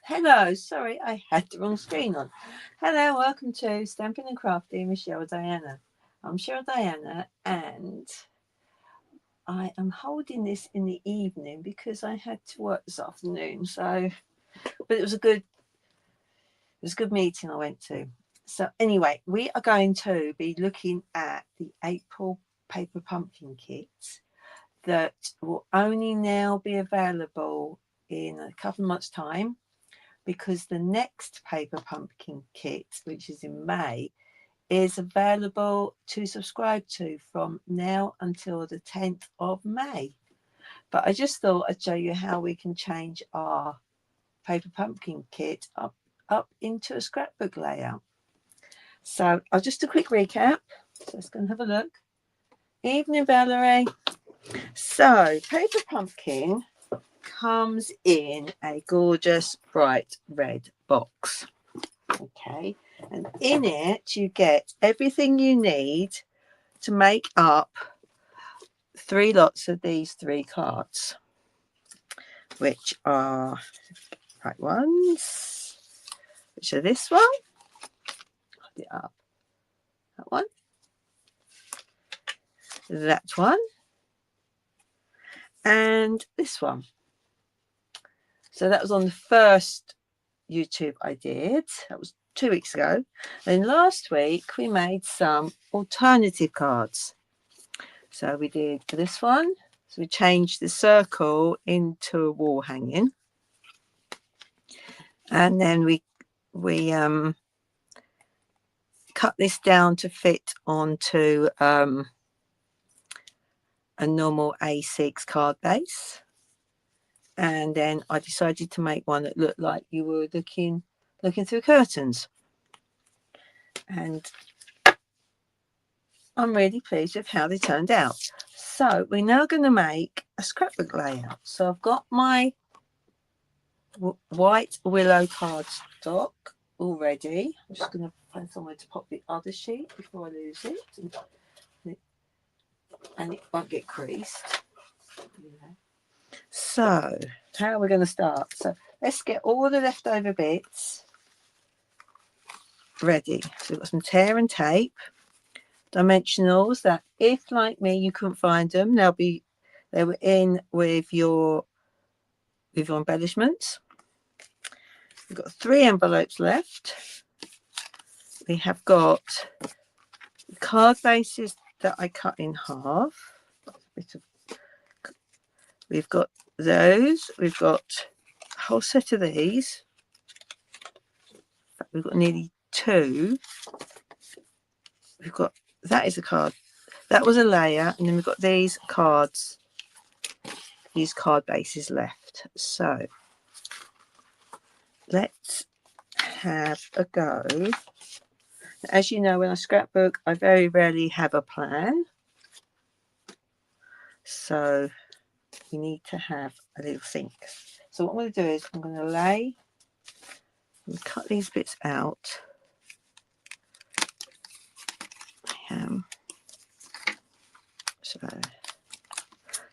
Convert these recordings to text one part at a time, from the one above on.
Hello, sorry, I had the wrong screen on. Hello, welcome to Stampin' and Crafty with Cheryl Diana. I'm Cheryl Diana, and I am holding this in the evening because I had to work this afternoon. But it was a good meeting I went to. So anyway, we are going to be looking at the April paper pumpkin kit that will only now be available in a couple of months' time, because the next paper pumpkin kit, which is in May, is available to subscribe to from now until the 10th of May. But I just thought I'd show you how we can change our paper pumpkin kit up into a scrapbook layout. So I'll just a quick recap. So let's go and have a look. Evening, Valerie. So paper pumpkin comes in a gorgeous bright red box. Okay, and in it you get everything you need to make up 3 lots of these 3 cards, which are right ones, which are this one, hold it up, that one, that one, and this one. So that was on the first YouTube I did. That was 2 weeks ago. Then last week we made some alternative cards. So we did for this one. So we changed the circle into a wall hanging, and then we cut this down to fit onto a normal A6 card base. And then I decided to make one that looked like you were looking through curtains. And I'm really pleased with how they turned out. So we're now going to make a scrapbook layout. So I've got my white willow cardstock already. I'm just going to find somewhere to pop the other sheet before I lose it. And it won't get creased. So how are we going to start? So let's get all the leftover bits ready. So we've got some tear and tape, dimensionals that, if like me you couldn't find them, they were in with your embellishments. We've got 3 envelopes left. We have got card bases that I cut in half. We've got those. We've got a whole set of these. We've got nearly 2. We've got, that is a card. That was a layer, and then we've got these cards, these card bases left. So let's have a go. As you know, when I scrapbook, I very rarely have a plan. So you need to have a little think. So what I'm going to do is I'm going to lay and cut these bits out.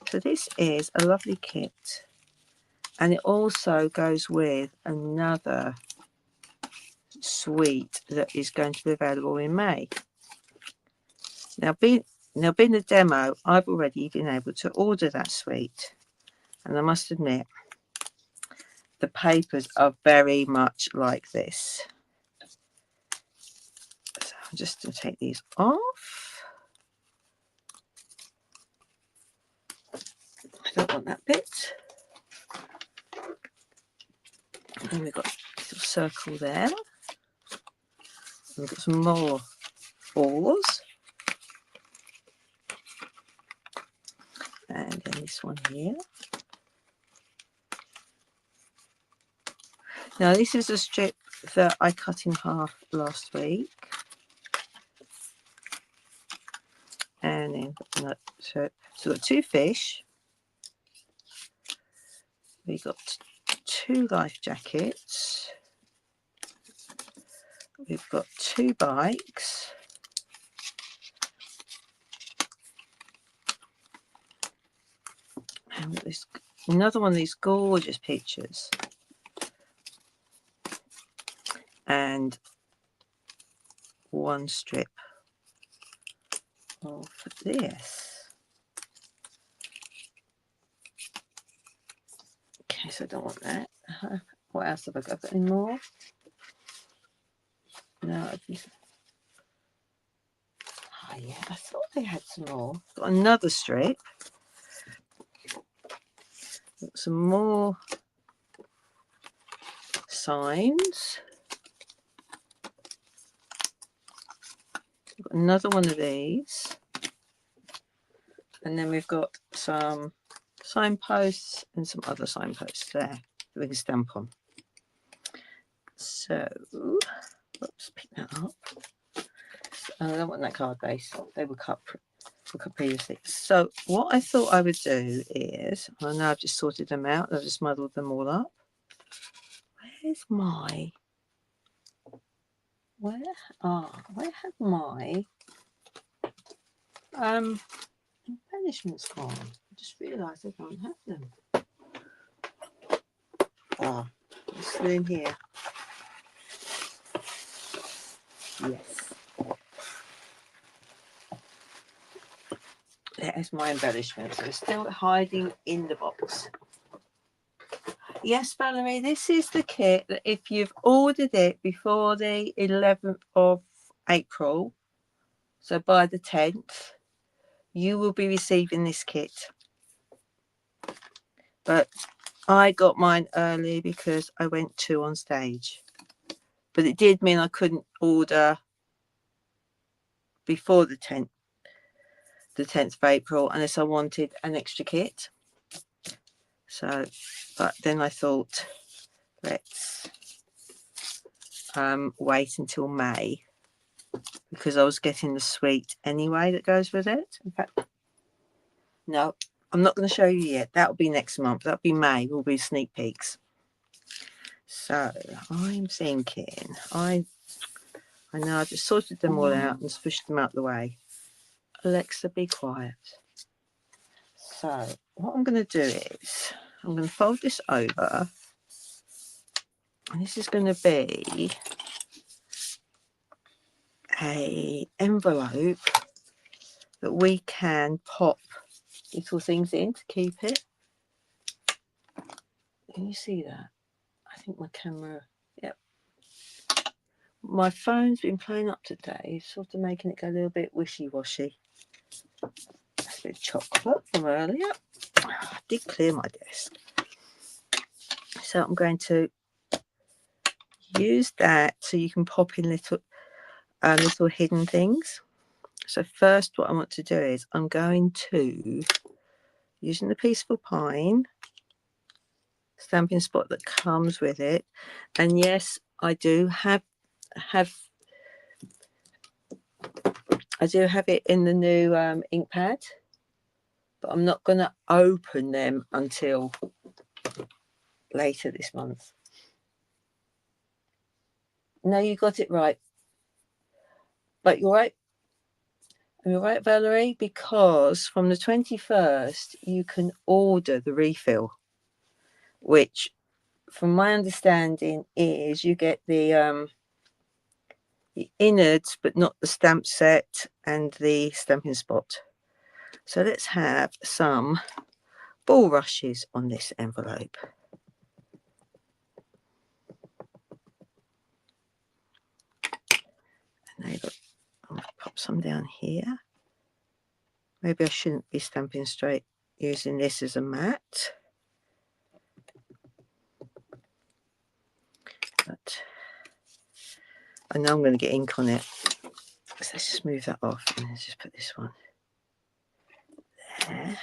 So this is a lovely kit, and it also goes with another suite that is going to be available in May. Now being the demo, I've already been able to order that suite, and I must admit the papers are very much like this. So I'm just going to take these off. I don't want that bit. And then we've got a little circle there. And we've got some more 4s. And then this one here. Now this is a strip that I cut in half last week. And then so we've got 2 fish. We've got 2 life jackets. We've got 2 bikes. And this, another one of these gorgeous pictures and 1 strip of this. Okay, so I don't want that. What else have I got? Any more? No, oh yeah, I thought they had some more. Got another strip. Got some more signs. Got another one of these. And then we've got some signposts and some other signposts there that we can stamp on. So, oops, pick that up. I don't want that card base. They were cut previously. So what I thought I would do is, I know I've just sorted them out. I've just muddled them all up. Where have my embellishments gone? I just realised I don't have them. Oh, they're still in here. Yes. There's my embellishments. They're still hiding in the box. Yes, Valerie, this is the kit that if you've ordered it before the 11th of April, so by the 10th, you will be receiving this kit. But I got mine early because I went 2 on stage. But it did mean I couldn't order before the 10th of April unless I wanted an extra kit. So, but then I thought, let's wait until May because I was getting the suite anyway that goes with it. In fact, no, I'm not going to show you yet. That'll be next month. That'll be May. Will be sneak peeks. So I'm thinking, I know I just sorted them all out and pushed them out the way. Alexa, be quiet. So what I'm going to do is I'm going to fold this over, and this is going to be a envelope that we can pop little things in to keep it. Can you see that? I think my camera, yep. My phone's been playing up today, sort of making it go a little bit wishy-washy. That's a bit of chocolate from earlier. I did clear my desk. So I'm going to use that so you can pop in little hidden things. So first what I want to do is I'm going to, using the Peaceful Pine stamping spot that comes with it, and yes, I do have it in the new ink pad, but I'm not going to open them until later this month. No, you got it right. But you're right. You're right, Valerie, because from the 21st, you can order the refill, which, from my understanding, is you get the innards, but not the stamp set and the stamping spot. So let's have some bulrushes on this envelope. And I'm going to pop some down here. Maybe I shouldn't be stamping straight using this as a mat. But I know I'm going to get ink on it. So let's just move that off and let's just put this one there.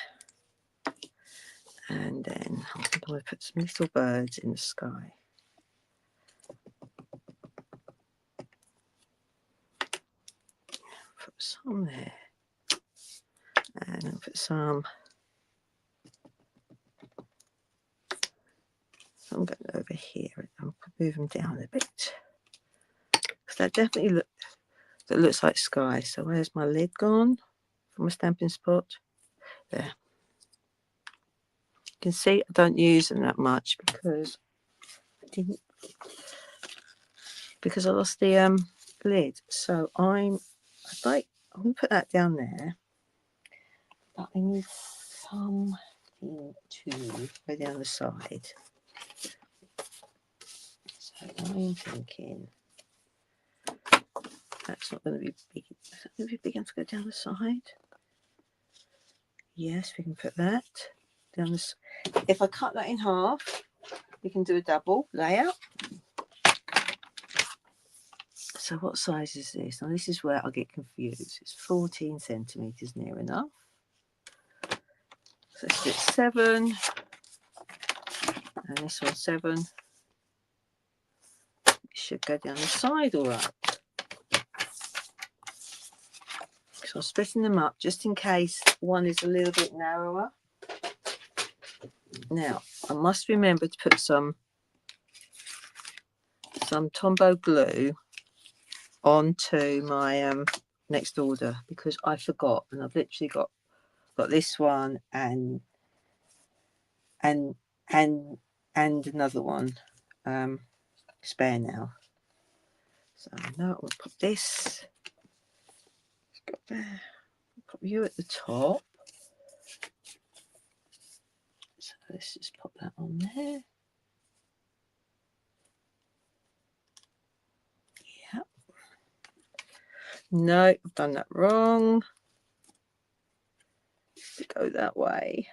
And then I'm going to put some little birds in the sky. Put some there. And I'll put some. I'm going over here. I'll move them down a bit. Because that definitely looks like sky. So where's my lid gone from my stamping spot? There. You can see I don't use them that much because I didn't. because I lost the lid. So I'm going to put that down there, but I need something to go down the side. So I'm thinking that's not going to be big. Is that going to be big enough to go down the side? Yes, we can put that down the. If I cut that in half, we can do a double layout. So what size is this? Now this is where I get confused. It's 14 centimetres near enough. So let's do 7. And this one's 7. It should go down the side all right. So I'm splitting them up just in case one is a little bit narrower. Now I must remember to put some Tombow glue onto my next order, because I forgot, and I've literally got this one and another one spare now. So now I'll put this. Got there. Put you at the top. So let's just pop that on there. Yeah. No, I've done that wrong. To go that way.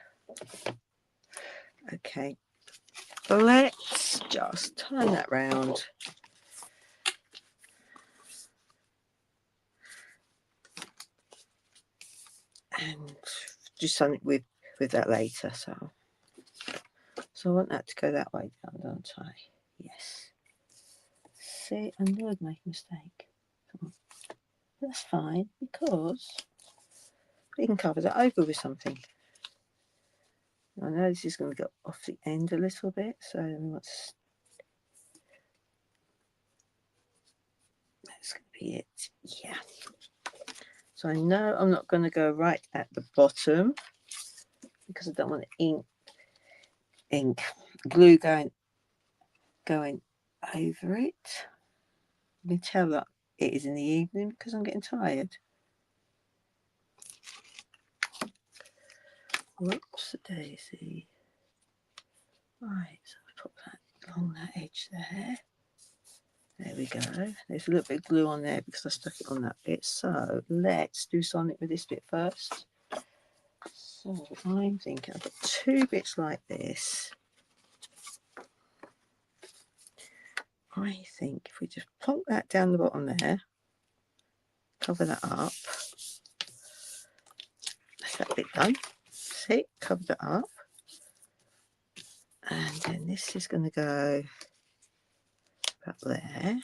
Okay. Let's just turn that round. And do something with that later. So I want that to go that way down, don't I? Yes. See, I knew I'd make a mistake. Come on. That's fine, because we can cover that over with something. I know this is going to go off the end a little bit, so that's going to be it. Yeah. So I know I'm not going to go right at the bottom, because I don't want the glue going over it. You can tell that it is in the evening because I'm getting tired. Whoops, a daisy. Right, so I'll put that along that edge there. There we go. There's a little bit of glue on there because I stuck it on that bit. So let's do something with this bit first. So I'm thinking I've got 2 bits like this. I think if we just plonk that down the bottom there, cover that up. That's that bit done. See, cover that up. And then this is going to go up there.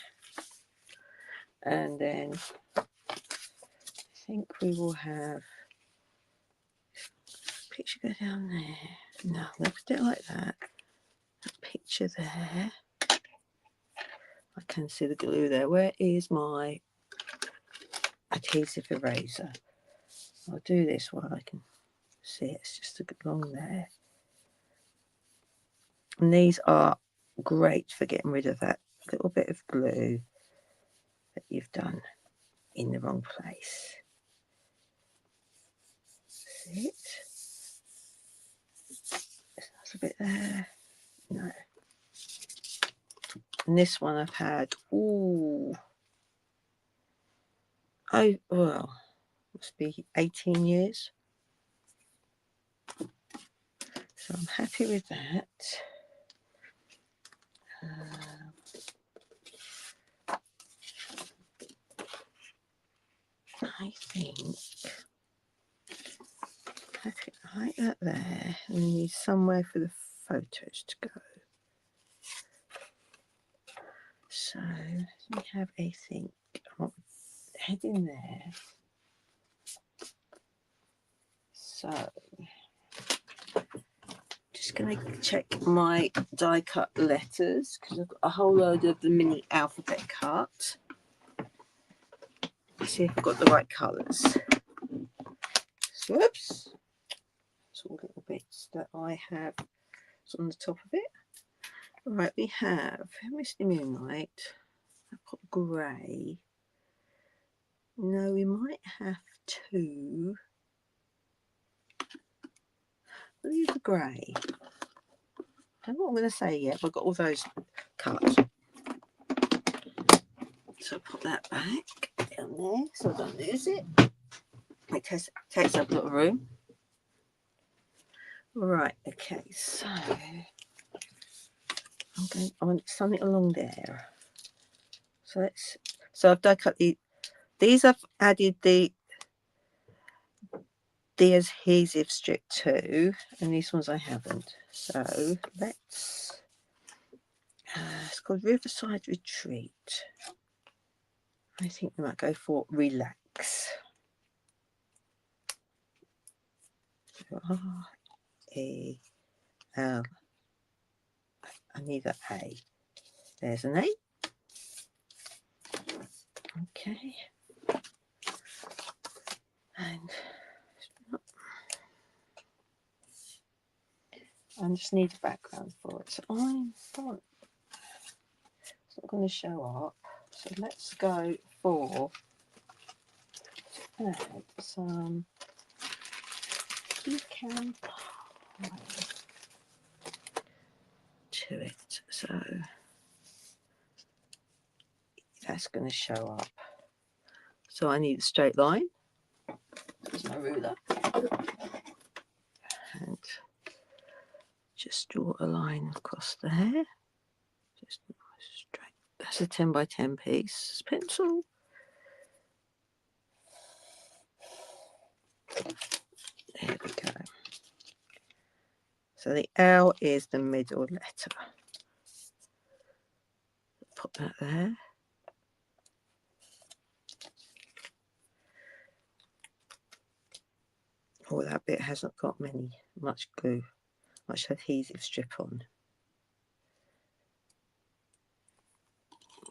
And then I think we will have a picture go down there. No, I'm going to put it like that. A picture there. I can see the glue there. Where is my adhesive eraser? I'll do this while I can see it. It's just along there. And these are great for getting rid of that little bit of glue that you've done in the wrong place. See it? There's a bit there. No. And this one I've had, well, must be 18 years. So I'm happy with that. I think like that there, and we need somewhere for the photos to go. So we have a think. I'll head in there. So just going to check my die cut letters because I've got a whole load of the mini alphabet cut. See if I've got the right colours. So, whoops. It's all little bits that I have on the top of it. Right, we have Misty Moonlight. I've got grey. No, we might have to leave the grey. I don't know what I'm going to say yet, but I've got all those cut. So I'll put that back down there so I don't lose it. It takes up a lot of room. Right, okay, so I want something along there. So I've done cut these I've added the adhesive strip to, and these ones I haven't. So let's it's called Riverside Retreat. I think we might go for relax. R-E-L. I need an A. There's an A. Okay. And I just need a background for it. So it's not going to show up. So let's go for some pecan pie to it. So that's going to show up. So I need a straight line. There's my ruler. And just draw a line across there. Just straight. That's a 10 by 10 piece. Pencil. There we go. So the L is the middle letter. Put that there. Oh, that bit hasn't got much glue, much adhesive strip on.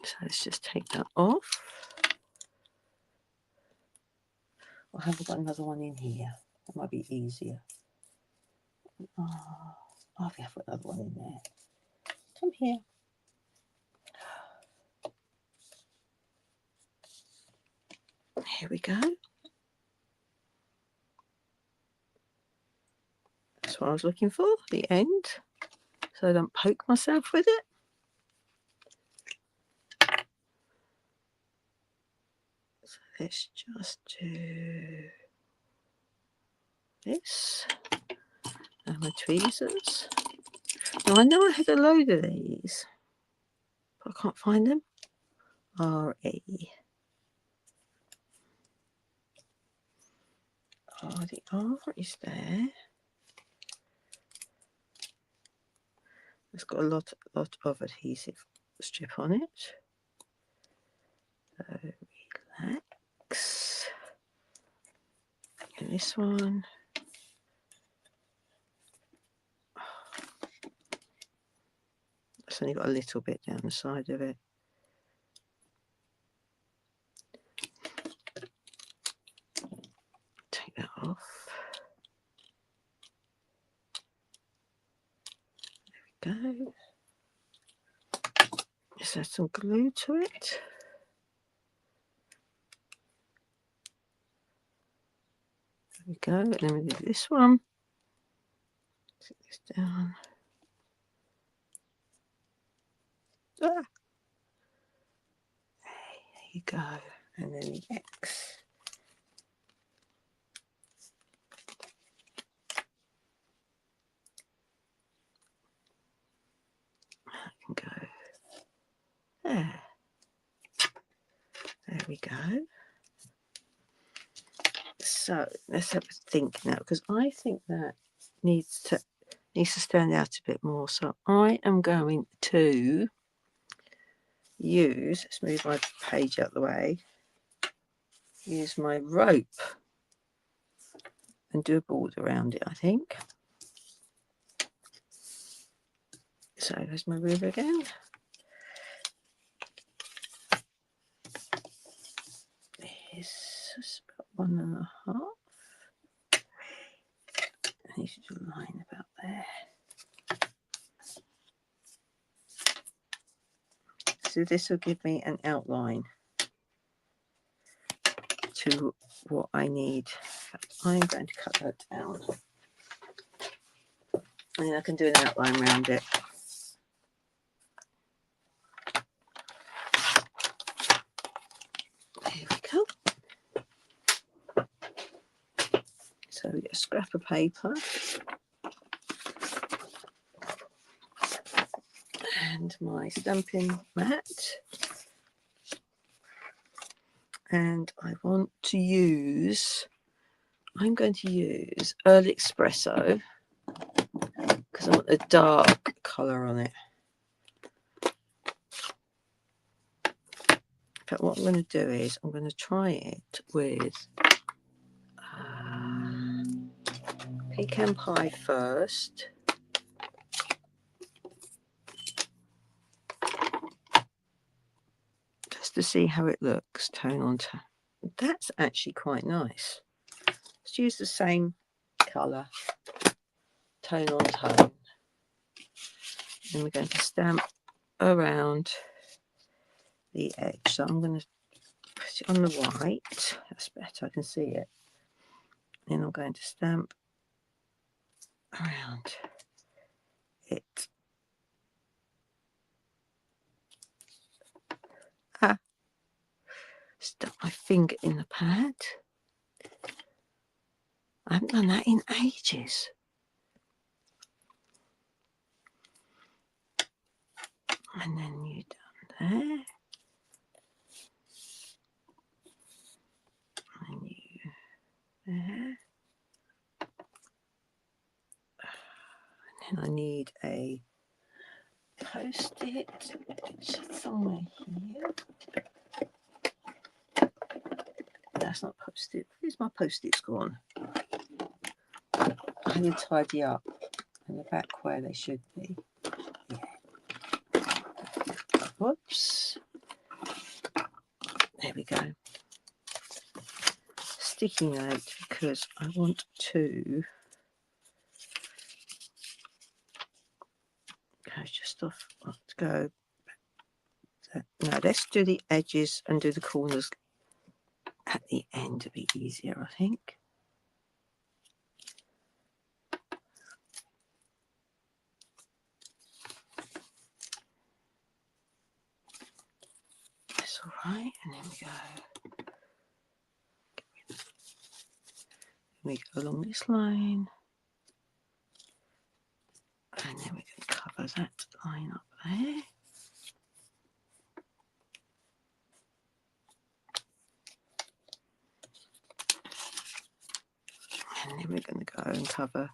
So let's just take that off. I haven't got another one in here. That might be easier. Oh, I think I've got another one in there. Come here. Here we go. That's what I was looking for, the end. So I don't poke myself with it. So let's just do this. And my tweezers. Now I know I had a load of these, but I can't find them. R-E. Oh, the R is there. It's got a lot of adhesive strip on it. So relax. And this one. It's only got a little bit down the side of it. Take that off. There we go. Just add some glue to it. There we go. And then we do this one. Take this down. Ah. There you go. And then the X. That can go there. There we go. So let's have a think now, because I think that needs to stand out a bit more. So I am going to use, let's move my page out of the way, use my rope and do a border around it, I think. So there's my ruler again. It's about 1.5. I need to do a line about there. So this will give me an outline to what I need. I'm going to cut that down. And then I can do an outline around it. There we go. So we get a scrap of paper. And my stamping mat. And I want to use, I'm going to use Early Espresso because I want a dark colour on it. But what I'm going to do is I'm going to try it with pecan pie first. Just to see how it looks, tone on tone. That's actually quite nice. Let's use the same colour, tone on tone. And we're going to stamp around the edge. So I'm going to put it on the white. That's better, I can see it. Then I'm going to stamp around it. Stuck my finger in the pad. I haven't done that in ages. And then you done there. And you there. And then I need a post-it, which is somewhere here. That's not post-it. Where's my post-its gone? I need to tidy up in the back where they should be. Yeah. Whoops. There we go. Sticky note because I want to go just off. Let's go. No, let's do the edges and do the corners at the end to be easier, I think. That's all right. And then we go along this line. And then we're going to cover that line up there. And then we're going to go and cover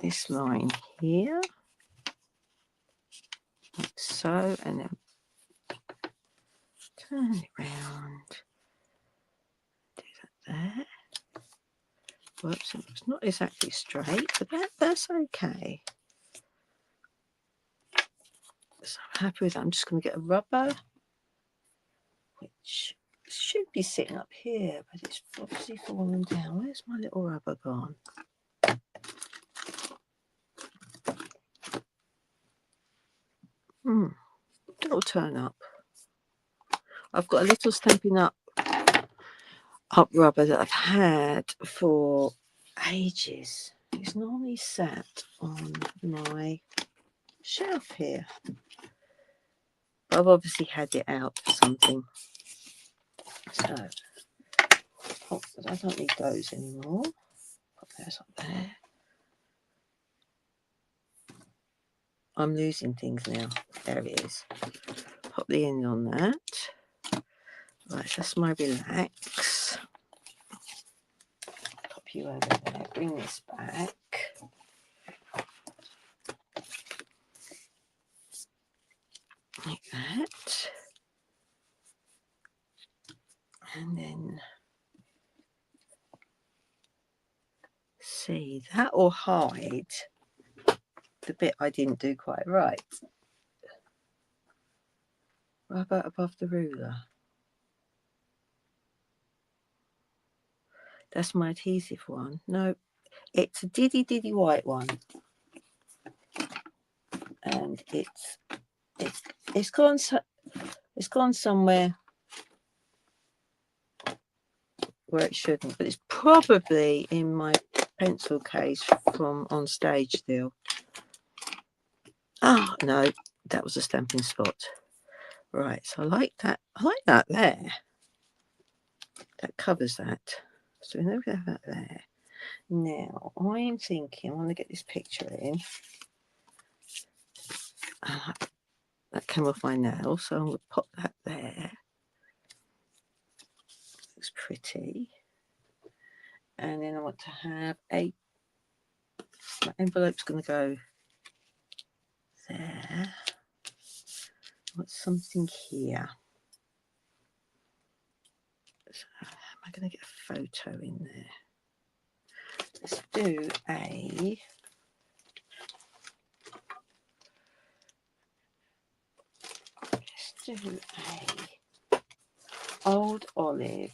this line here, like so, and then turn it round, do that there. Whoops, it's not exactly straight, but that's okay. So I'm happy with that. I'm just going to get a rubber, which should be sitting up here, but it's obviously fallen down. Where's my little rubber gone? It'll turn up. I've got a little Stampin' Up rubber that I've had for ages. It's normally sat on my shelf here. But I've obviously had it out for something. So, I don't need those anymore. Put those up there. I'm losing things now. There it is. Pop the end on that. Right, that's my relax. Pop you over there. Bring this back. Like that. And then see, that will hide the bit I didn't do quite right. Rubber above the ruler. That's my adhesive one. No, it's a diddy white one. and it's gone somewhere where it shouldn't, but it's probably in my pencil case from on stage still. Oh no, that was a stamping spot. Right, so I like that there. That covers that. So we know we have that there. Now I'm thinking I want to get this picture in. That came off my nail, so I'm going to pop that there. Looks pretty. And then I want to have my envelope's going to go there. I want something here. So am I going to get a photo in there? Let's do a old olive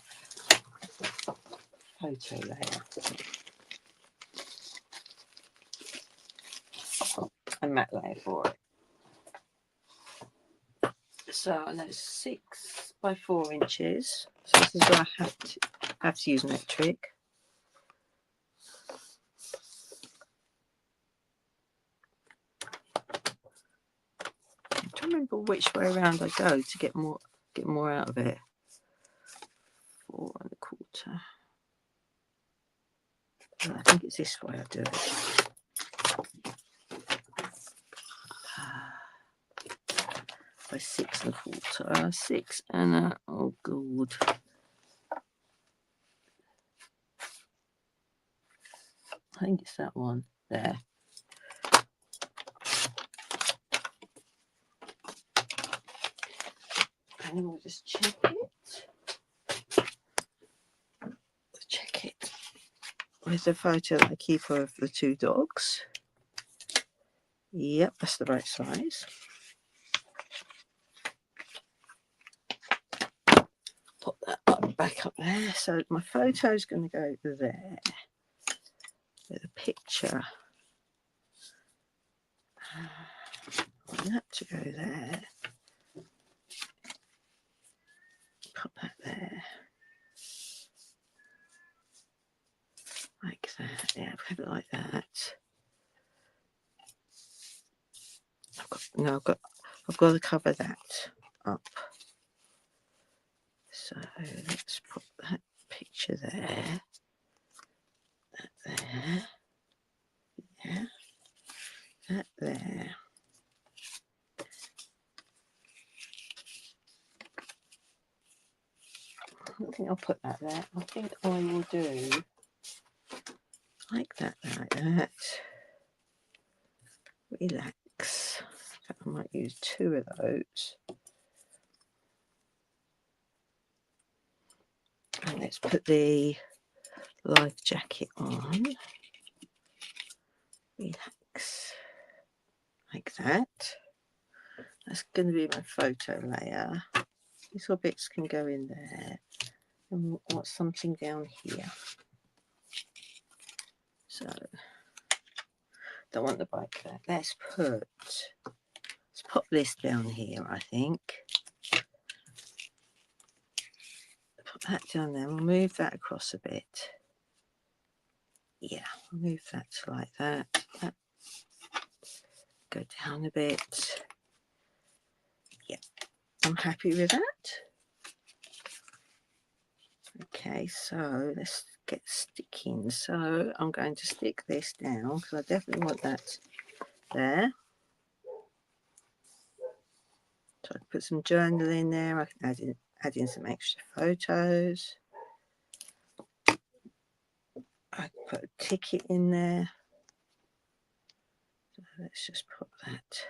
photo layer. A matte layer for it. So I know 6 by 4 inches. So this is where I have to use that trick. I'm trying to remember which way around I go to get more out of it. 4 1/4. I think it's this way I do it. By 6 1/4. 6 and oh god. I think it's that one there. And then we'll just check it. Check it with the photo that I keep of the 2 dogs. Yep, that's the right size. Pop that back up there. So my photo is going to go there with a picture. I want that to go there. Pop that there. Like that. Yeah, have it like that. I've got to cover that up. So let's put that picture there. That there. Yeah. That there. I don't think I'll put that there. I think I will do like that. Relax. I might use 2 of those. And let's put the life jacket on. Relax. Like that. That's going to be my photo layer. These little bits can go in there. And I want something down here. So, don't want the bike there. Let's pop this down here, I think. Put that down there. We'll move that across a bit. Yeah, move that like that. Go down a bit. Yeah, I'm happy with that. Okay, so let's get sticking. So I'm going to stick this down because I definitely want that there. So I can put some journal in there. I can add in some extra photos. I can put a ticket in there. So let's just put that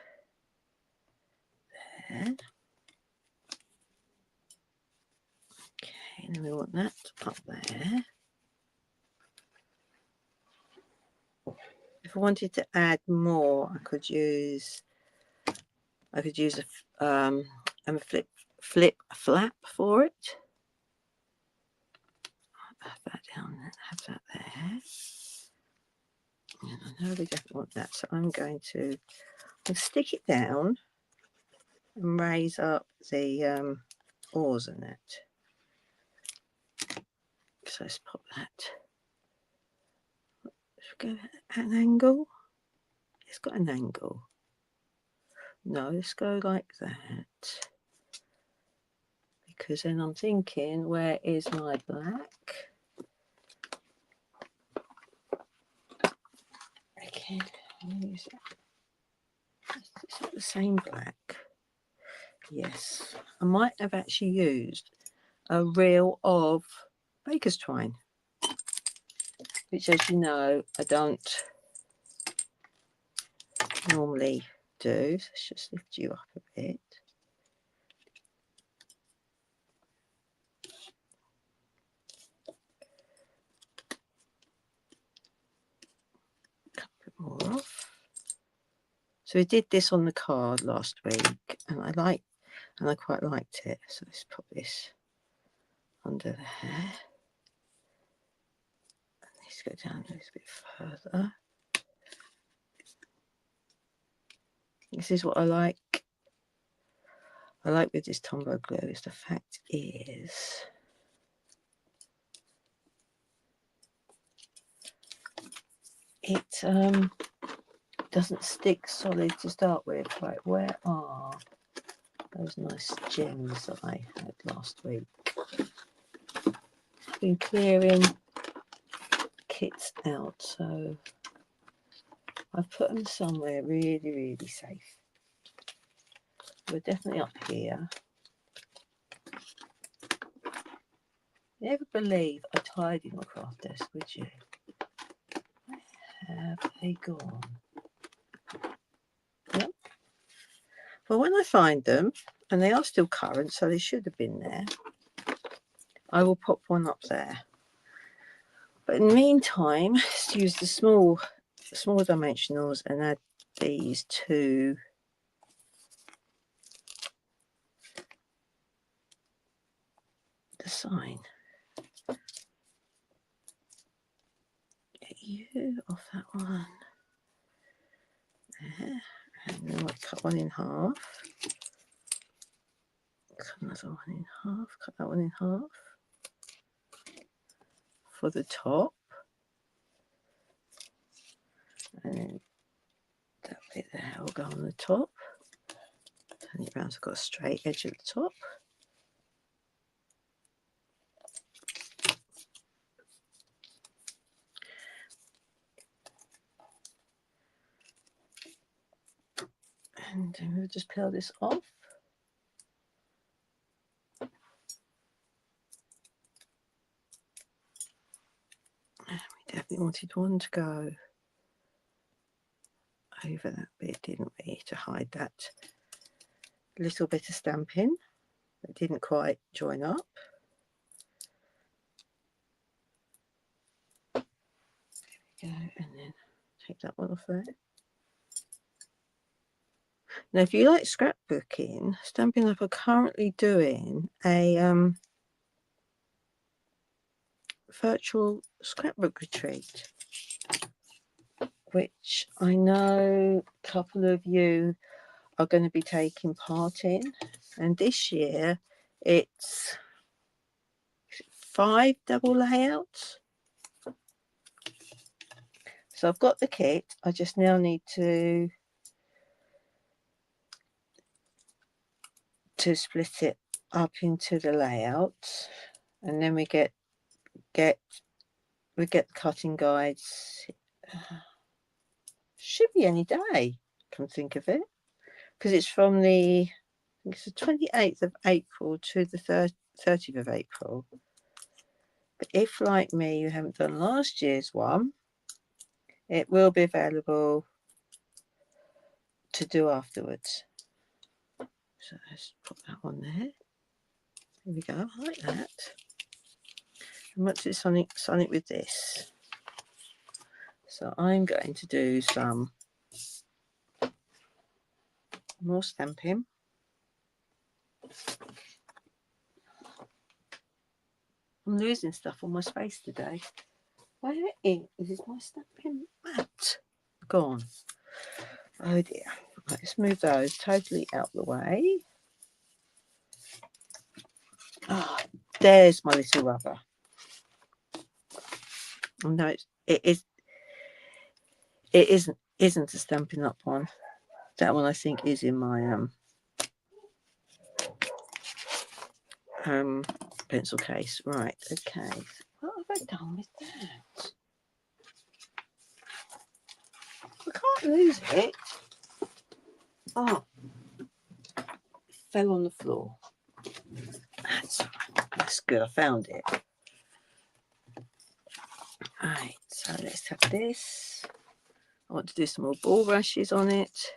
there. Okay, and then we want that up there. If I wanted to add more, I could use a flip flap for it. Have that down there, have that there. And I know we definitely want that, so I'm going to and stick it down and raise up the oars in it. So let's pop that. Let's go at an angle. It's got an angle. No, let's go like that. Because then I'm thinking, where is my black? Okay, use it. Is that the same black? Yes. I might have actually used a reel of baker's twine, which, as you know, I don't normally do. So let's just lift you up a bit. Cut a bit more off. So we did this on the card last week, and I quite liked it. So let's put this under the hair. And let's go down a little bit further. This is what I like. I like with this Tombow glue is the fact is it doesn't stick solid to start with. Right, where are those nice gems that I had last week? I've been clearing kits out, so I've put them somewhere really, really safe. We're definitely up here. You never believe I tidy my craft desk, would you? Where have they gone? Yep. Well, when I find them, and they are still current, so they should have been there, I will pop one up there. But in the meantime, let's use the small dimensionals and add these to the sign. Get you off that one. There. And then I cut one in half. Cut another one in half. Cut that one in half. For the top. And then that bit there will go on the top. Turn it around so I've got a straight edge at the top. And then we'll just peel this off. And we definitely wanted one to go over that bit, didn't we, to hide that little bit of stamping that didn't quite join up. There we go, and then take that one off there. Now, if you like scrapbooking, Stampin' Up are currently doing a virtual scrapbook retreat, which I know a couple of you are going to be taking part in. And this year it's 5 double layouts. So I've got the kit. I just now need to split it up into the layouts, and then we get the cutting guides. Should be any day, come think of it, because it's from the, I think it's the 28th of April to the 30th of April. But if, like me, you haven't done last year's one, it will be available to do afterwards. So let's put that one there. There we go, I like that. And let's do something with this. So I'm going to do some more stamping. I'm losing stuff on my space today. Where is my stamping mat? Gone. Oh dear. Let's move those totally out the way. Ah, oh, there's my little rubber. Oh, no, it isn't a Stampin' Up one. That one I think is in my pencil case. Right, okay. What have I done with that? I can't lose it. Oh, it fell on the floor. That's good. I found it. Right, so let's have this. I want to do some more ball brushes on it.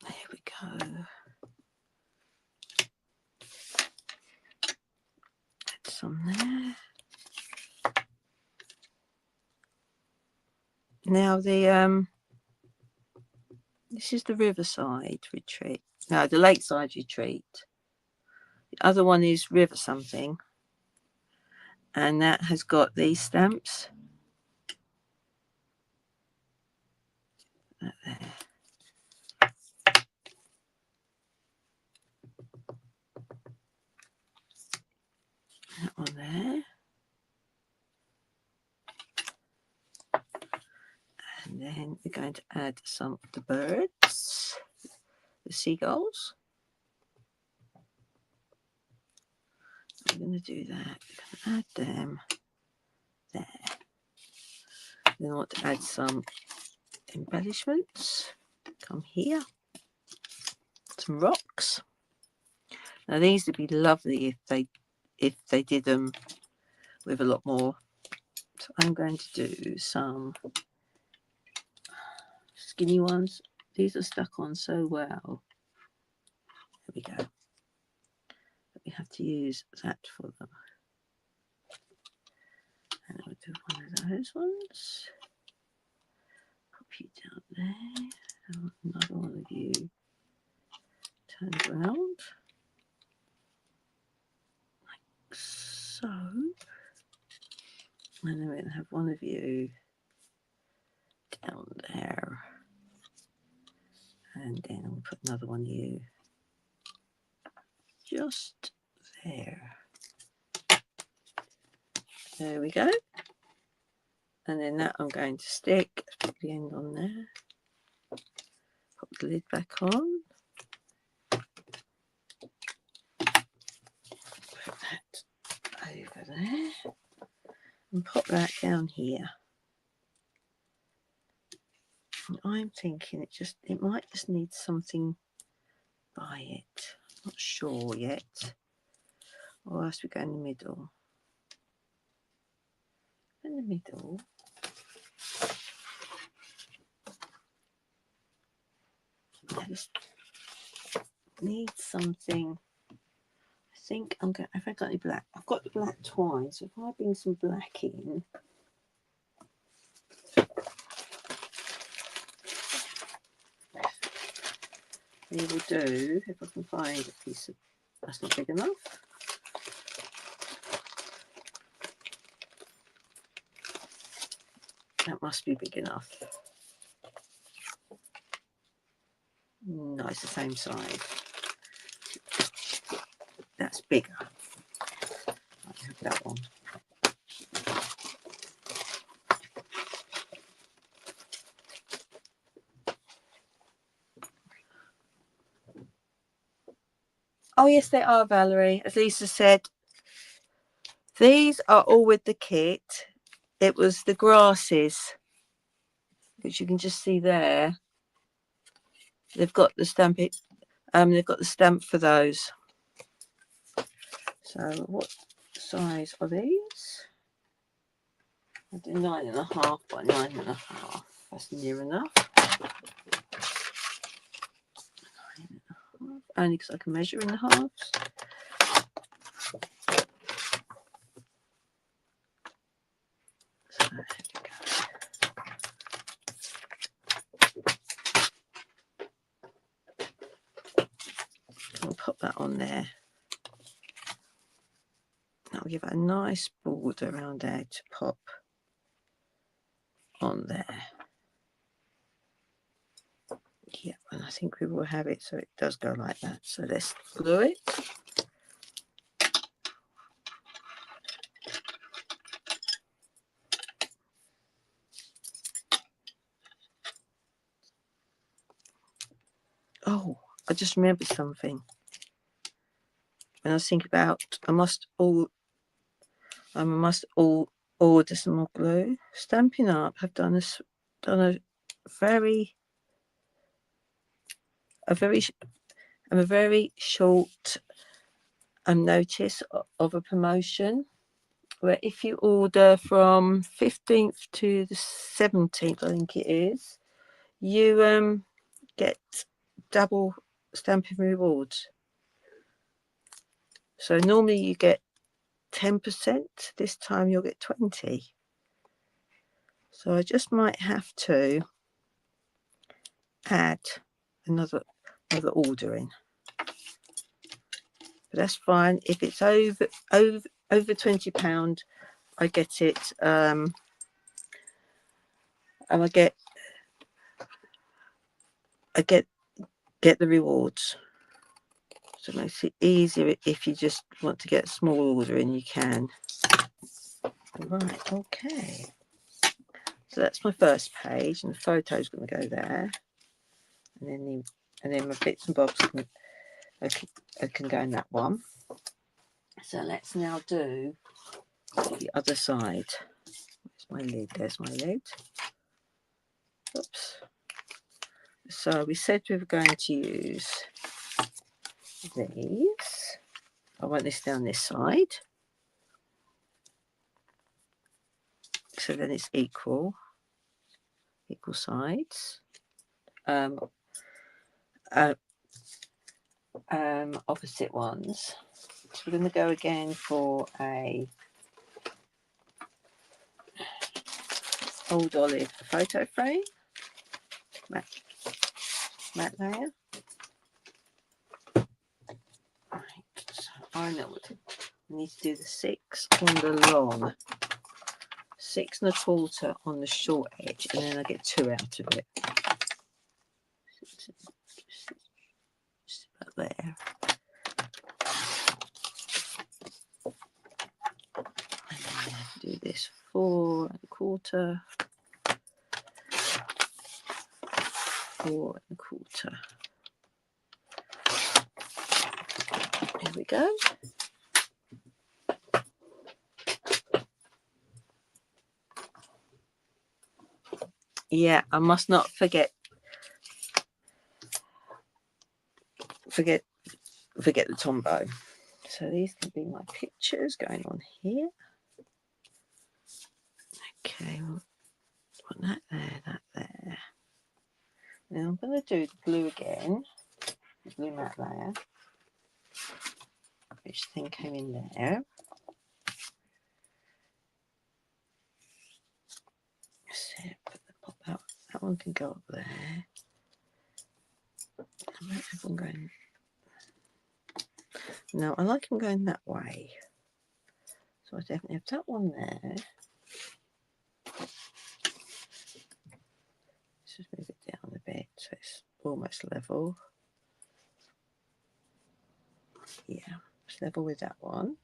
There we go. Add some there. Now the this is the Riverside Retreat. No, the Lakeside Retreat. The other one is River something. And that has got these stamps. That there. That one there. And then we're going to add some of the birds, the seagulls. I'm going to do that. I'm going to add them there. Then I want to add some embellishments. Come here. Some rocks. Now these would be lovely if they did them with a lot more. So I'm going to do some skinny ones. These are stuck on so well. There we go. But we have to use that for them. And I'll do one of those ones. Pop you down there. And another one of you turns around. Like so. And then we're going to have one of you down there. And then I'll put another one of you just there. There we go. And then that I'm going to stick. Put the end on there. Put the lid back on. Put that over there. And pop that down here. And I'm thinking it might just need something by it. Not sure yet. Or else we go in the middle. In the middle. I just need something. I think I'm going. Have I got any black? I've got the black twine. So if I bring some black in, we will do. If I can find a piece of that's not big enough. That must be big enough. No, it's the same size. That's bigger. Let's have that one. Oh yes, they are, Valerie. As Lisa said, these are all with the kit. It was the grasses, which you can just see there. They've got the stamp. They've got the stamp for those. So what size are these? I do 9.5 by 9.5. That's near enough. 9.5. Only because I can measure in the halves. So there we go. I'll pop that on there. No, that'll give it a nice border around there to pop on there. Yeah, and I think we will have it so it does go like that. So let's glue it. Oh, I just remembered something. When I was thinking about, I must order some more glue. Stampin' Up have done a very short notice of a promotion where if you order from 15th to the 17th, I think it is, you get double stamping rewards. So normally you get 10%, this time you'll get 20%. So I just might have to add another order in. But that's fine. If it's over £20, I get it, and I get the rewards. So it makes it easier if you just want to get a small order in, you can. Right, okay. So that's my first page, and the photo's going to go there, and then my bits and bobs can go in that one. So let's now do the other side. Where's my lid? There's my lid. Oops. So we said we were going to use these. I want this down this side. So then it's equal sides. Opposite ones. So we're going to go again for a Old Olive photo frame, matte layer. Right, so I know what I need to do. The 6 on the long, 6 1/4 on the short edge, and then I get 2 out of it. Just about there. And then I have to do this 4 1/4. 4 1/4. Here we go. Yeah, I must not forget the Tombow. So these can be my pictures going on here. Okay, well, put that there. Now I'm going to do the glue again, the glue matte layer, which thing came in there. So pop that one can go up there. I might have one going. No, I like them going that way. So I definitely have that one there. Let's just move it down a bit so it's almost level. Yeah, it's level with that one.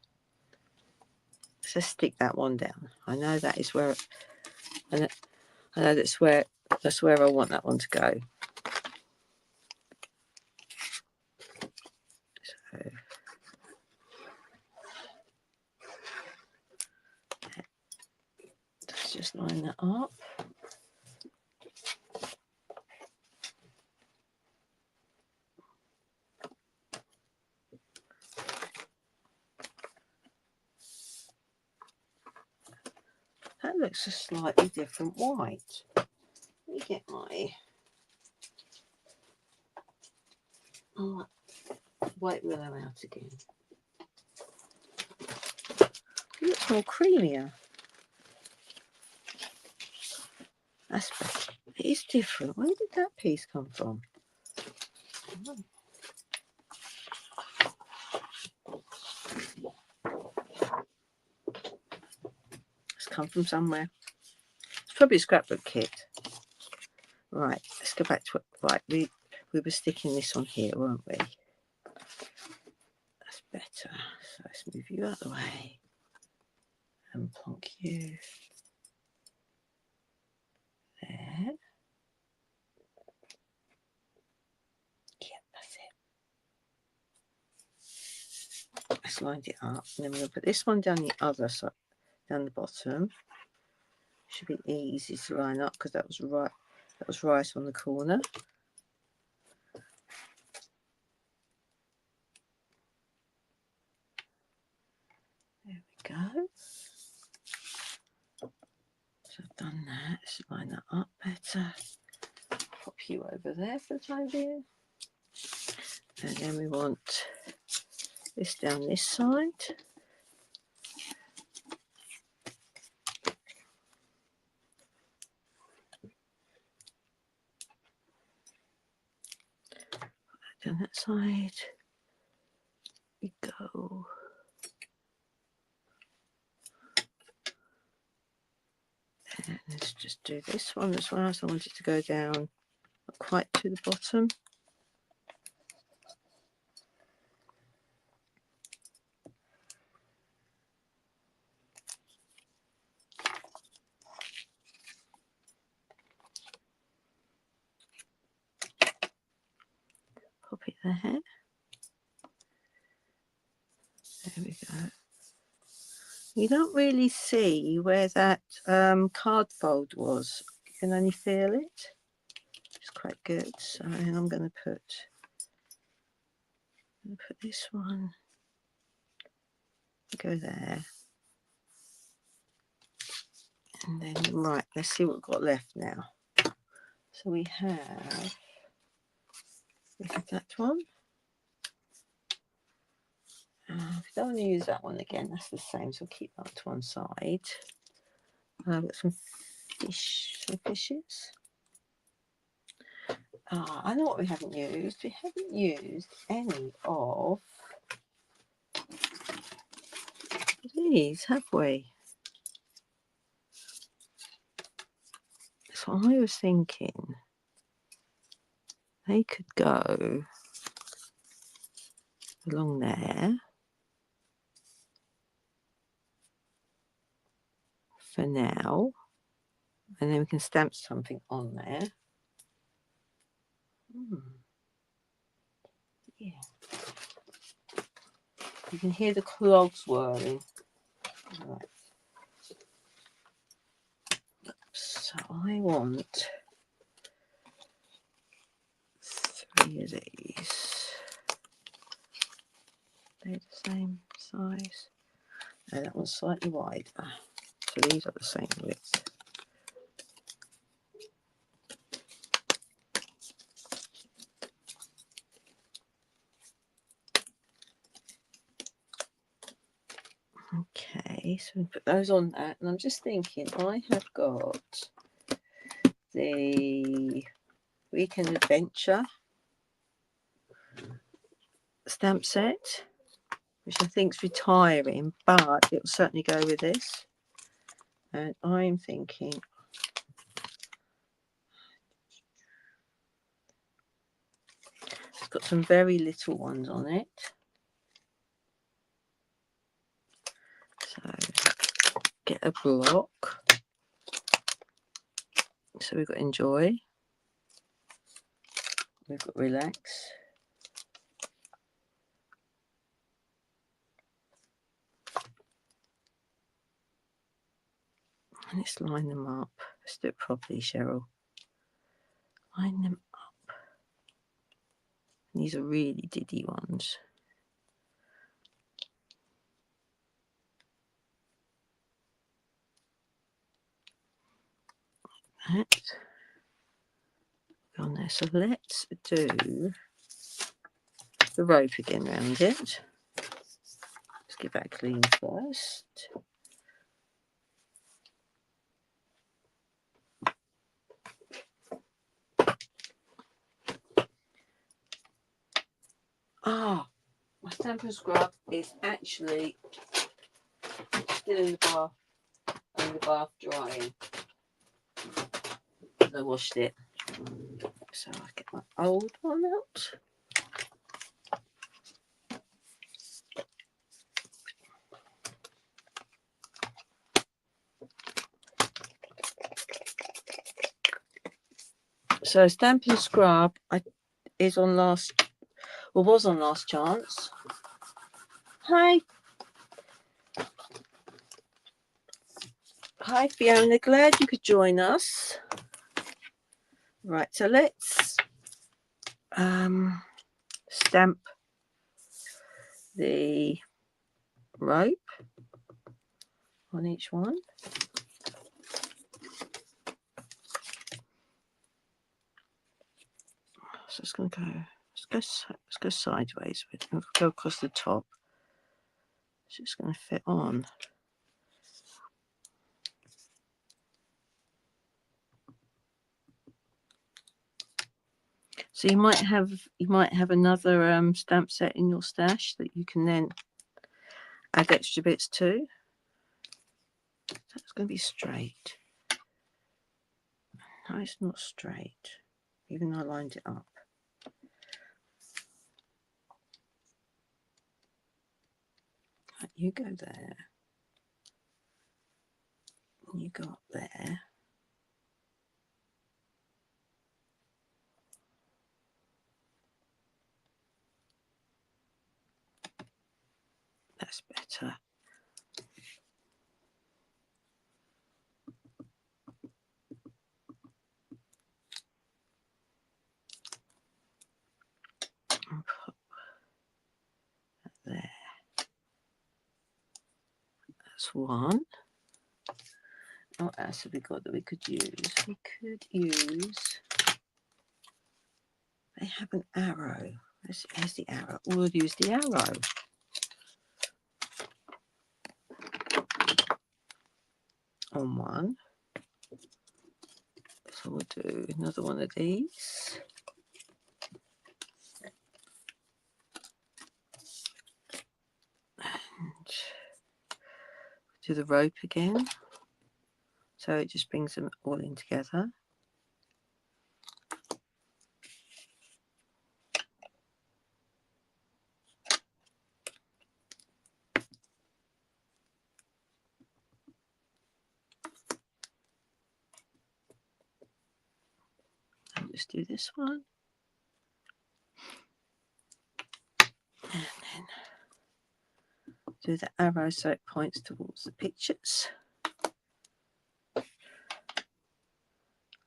Let's just stick that one down. I know that is where, I know that's where I want that one to go. So let's just line that up. That looks a slightly different white. Let me get my white willow out again. It looks more creamier. That's better. It is different. Where did that piece come from? come from somewhere. It's probably a scrapbook kit. Right, let's go back to it. Right, we were sticking this on here, weren't we? That's better. So let's move you out of the way and plonk you there. Yeah, that's it. Let's line it up, and then we're going to put this one down the other side, down the bottom. Should be easy to line up because that was right. That was right on the corner. There we go. So I've done that. Let's line that up better. Pop you over there for the time being. And then we want this down this side. Down that side. We go. And let's just do this one as well. So I want it to go down not quite to the bottom. Pop it there. There we go. You don't really see where that card fold was. You can only feel it. It's quite good. So I'm going to put this one. Go there. And then, right, let's see what we've got left now. So we have that one. If you don't want to use that one again, that's the same. So we'll keep that to one side. I've got some fishes. I know what we haven't used. We haven't used any of these, have we? So I was thinking they could go along there for now, and then we can stamp something on there. Yeah, you can hear the clogs whirling. Right. So I want 3 of these. They're the same size. No, that one's slightly wider. So these are the same width. Okay, so we put those on that, and I'm just thinking I have got the Weekend Adventure stamp set, which I think is retiring, but it will certainly go with this. And I'm thinking it's got some very little ones on it. So get a block. So we've got Enjoy. We've got Relax. And let's line them up. Let's do it properly, Cheryl. Line them up. And these are really diddy ones. That. Go on there. So let's do the rope again around it. Let's give that a clean first. My Stampin' Scrub is actually still in the bar. in the bath drying. I washed it. So I get my old one out. So Stampin' Scrub was on last chance. Hi Fiona, glad you could join us. Right, so let's stamp the rope on each one. So it's going to go. Let's go sideways. We'll go across the top. So it's going to fit on. So you might have another stamp set in your stash that you can then add extra bits to. That's going to be straight. No, it's not straight, even though I lined it up. Right, you go there. You go up there. That's better. And put that there. That's one. What else have we got that we could use? We could use. They have an arrow. There's the arrow. We'll use the arrow. On one. So we'll do another one of these. And do the rope again. So it just brings them all in together. And just do this one. And then do the arrow so it points towards the pictures.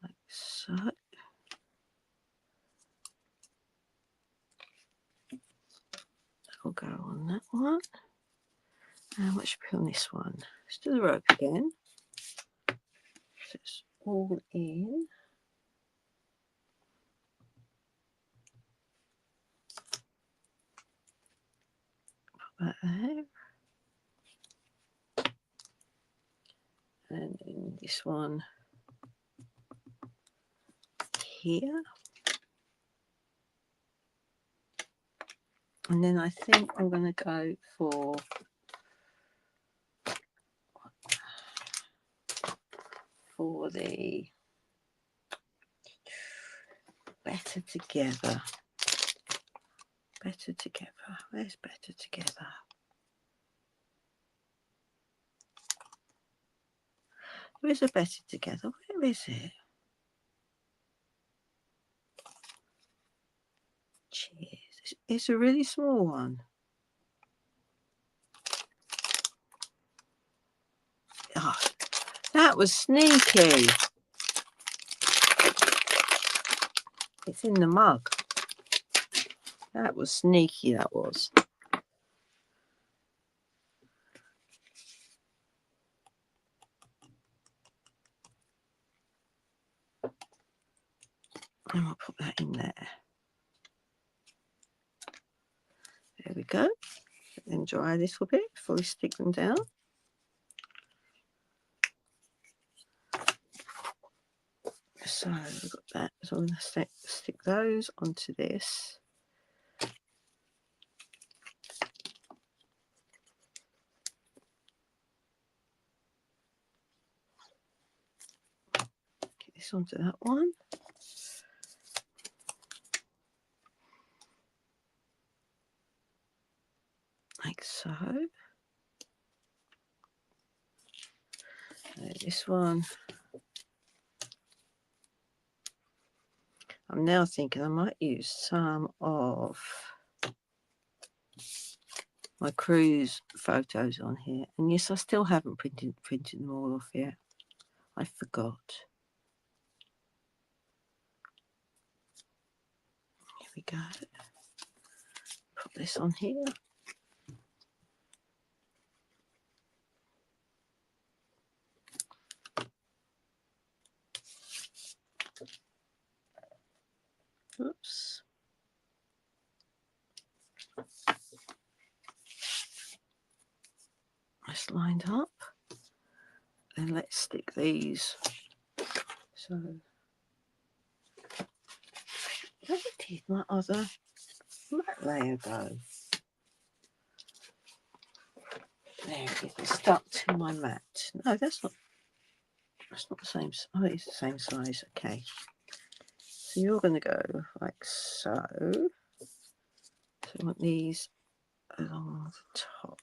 Like so. That'll go on that one. And what should be on this one? Let's do the rope again. So it's all in. Put that there. And in this one here. And then I think I'm going to go for the better together. Better together. Where's better together? Where's a better together? Where is it? Cheers. It's a really small one. Oh, that was sneaky. It's in the mug. That was sneaky, that was. And we'll put that in there. There we go. Then dry a little bit before we stick them down. So we've got that. So I'm going to stick those onto this. this onto that one. Like so. This one. I'm now thinking I might use some of my cruise photos on here. And yes, I still haven't printed them all off yet. I forgot. Here we go. Put this on here. Oops. That's lined up. And let's stick these. So, where did my other mat layer go? There it is. It's stuck to my mat. No, that's not the same. Oh, it's the same size. Okay. So you're going to go like so. So I want these along the top.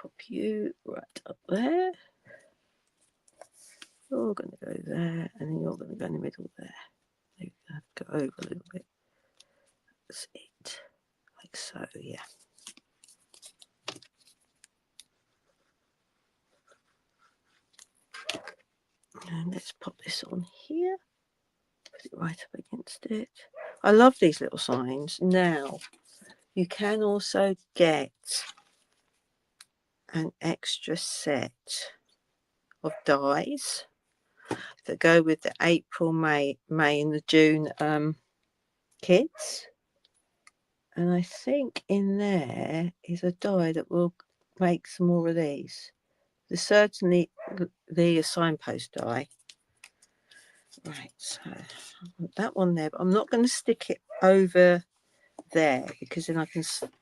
Pop you right up there. You're going to go there, and then you're going to go in the middle there. There you go. Go over a little bit. That's it. Like so, yeah. And let's pop this on here. Put it right up against it. I love these little signs. Now, you can also get an extra set of dies that go with the April, May and the June kits. And I think in there is a die that will make some more of these. There's certainly the signpost die. Right, so I want that one there, but I'm not going to stick it over there because then I can slip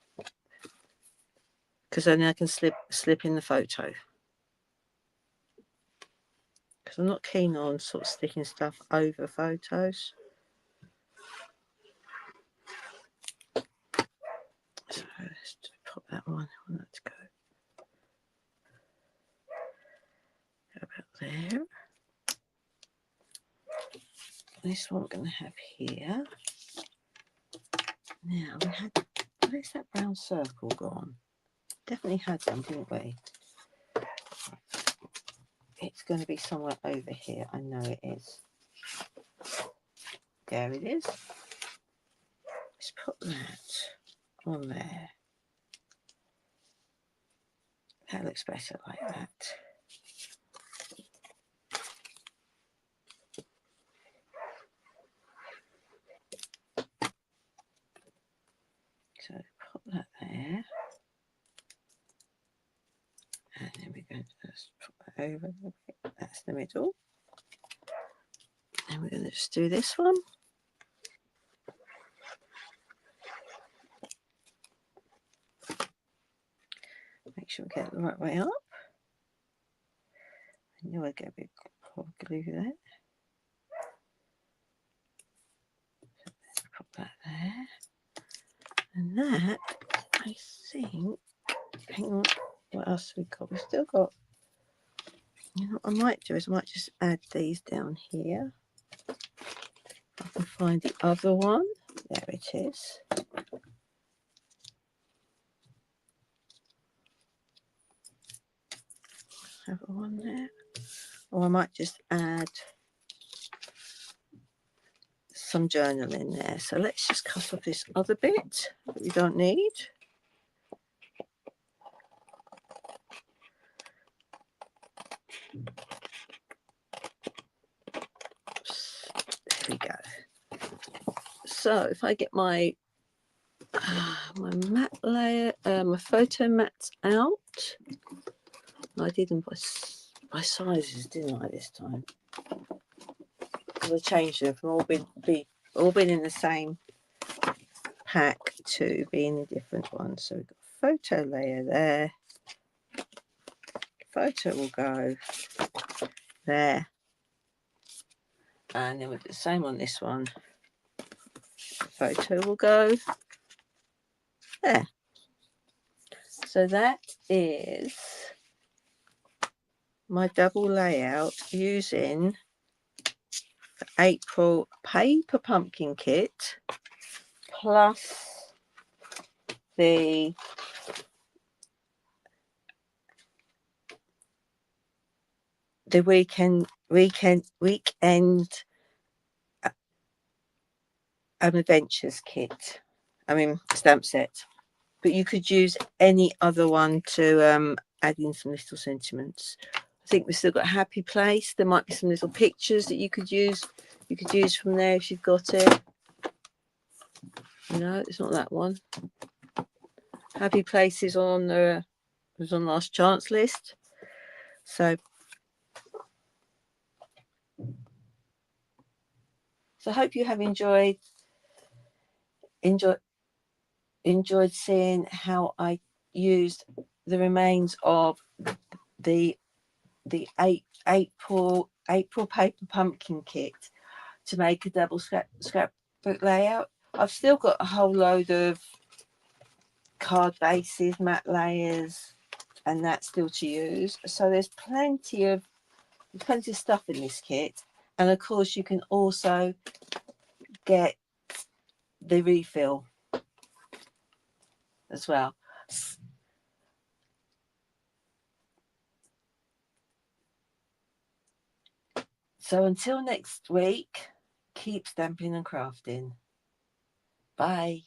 in the photo. Because I'm not keen on sort of sticking stuff over photos. So let's pop that one. I want that to go. How about there? This one we're going to have here. Now we had, where's that brown circle gone? Definitely had one, didn't we? It's going to be somewhere over here. I know it is. There it is. Let's put that on there. That looks better like that. So put that there. And then we're going to just put that over. That's the middle. And we're going to just do this one. Make sure we get it the right way up. I knew I'd get a bit of glue there. So put that there. And that, I think, hang on, what else have we got? We've still got, you know what I might do is I might just add these down here. I can find the other one. There it is. Have one there. Or I might just add some journal in there. So let's just cut off this other bit that we don't need. There we go. So if I get my matte layer, my photo mats out. I did them by sizes, didn't I, this time? Because I changed them from all been in the same pack to being in different ones. So we've got a photo layer there, photo will go there. And then we'll do the same on this one. Photo will go there. So that is my double layout using the April paper pumpkin kit plus the weekend adventures kit. Stamp set. But you could use any other one to add in some little sentiments. I think we've still got a happy place. There might be some little pictures that you could use. You could use from there if you've got it. No, it's not that one. Happy places on the was on last chance list. So I hope you have enjoyed seeing how I used the remains of the April paper pumpkin kit to make a double scrapbook layout. I've still got a whole load of card bases, matte layers, and that still to use. So there's plenty of stuff in this kit, and of course you can also get the refill as well. So until next week, keep stamping and crafting. Bye.